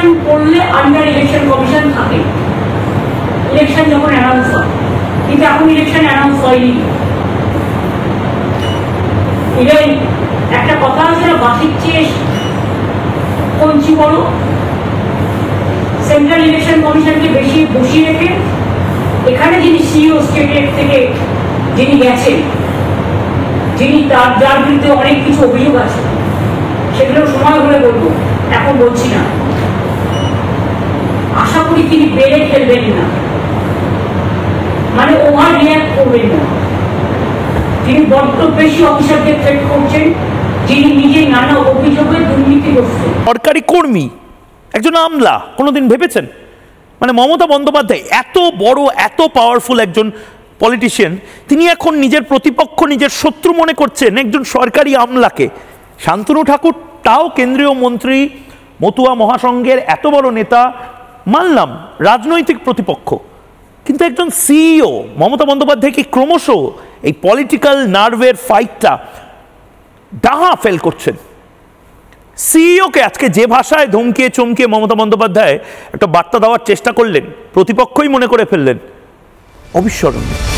Election করলে under election commission থাকে, election যখন অ্যানাউন্স হয়, কিন্তু এখন ইলেকশন অ্যানাউন্স হয়নি। ইভেন একটা কথা আছে না, বাসির চেয়ে কঞ্চি বড়। সেন্ট্রাল ইলেকশন কমিশনকে বেশি বসিয়ে রেখে এখানে যিনি সিইও স্টেটের থেকে যিনি গেছেন, যিনি যার বিরুদ্ধে অনেক কিছু অভিযোগ আছে, সেগুলো সময় হলে বলবো, এখন বলছি না। আশা করি তিনি বেড়ে ফেলবেন না, মানে ওভার রিয়াক্ট করবেন না। তিনি বড্ড বেশি অফিসারকে থ্রেট করছেন, যিনি নিজে নানা অভিযোগে দুর্নীতিগ্রস্ত। সরকারি কর্মী, একজন আমলা, কোনোদিন ভেবেছেন মানে মমতা বন্দ্যোপাধ্যায় এত বড় এত পাওয়ারফুল একজন পলিটিশিয়ান, তিনি এখন নিজের প্রতিপক্ষ নিজের শত্রু মনে করছেন একজন সরকারি আমলাকে? শান্তনু ঠাকুর তাও কেন্দ্রীয় মন্ত্রী, মতুয়া মহাসংঘের এত বড় নেতা, মানলাম রাজনৈতিক প্রতিপক্ষ, কিন্তু একজন সিইও মমতা বন্দ্যোপাধ্যায়কে ক্রমশ এই পলিটিক্যাল নার্ভের ফাইটটা ডাহা ফেল করছেন। সিইওকে আজকে যে ভাষায় ধমকিয়ে চমকিয়ে মমতা বন্দ্যোপাধ্যায় একটা বার্তা দেওয়ার চেষ্টা করলেন, প্রতিপক্ষই মনে করে ফেললেন, অবিস্মরণীয়।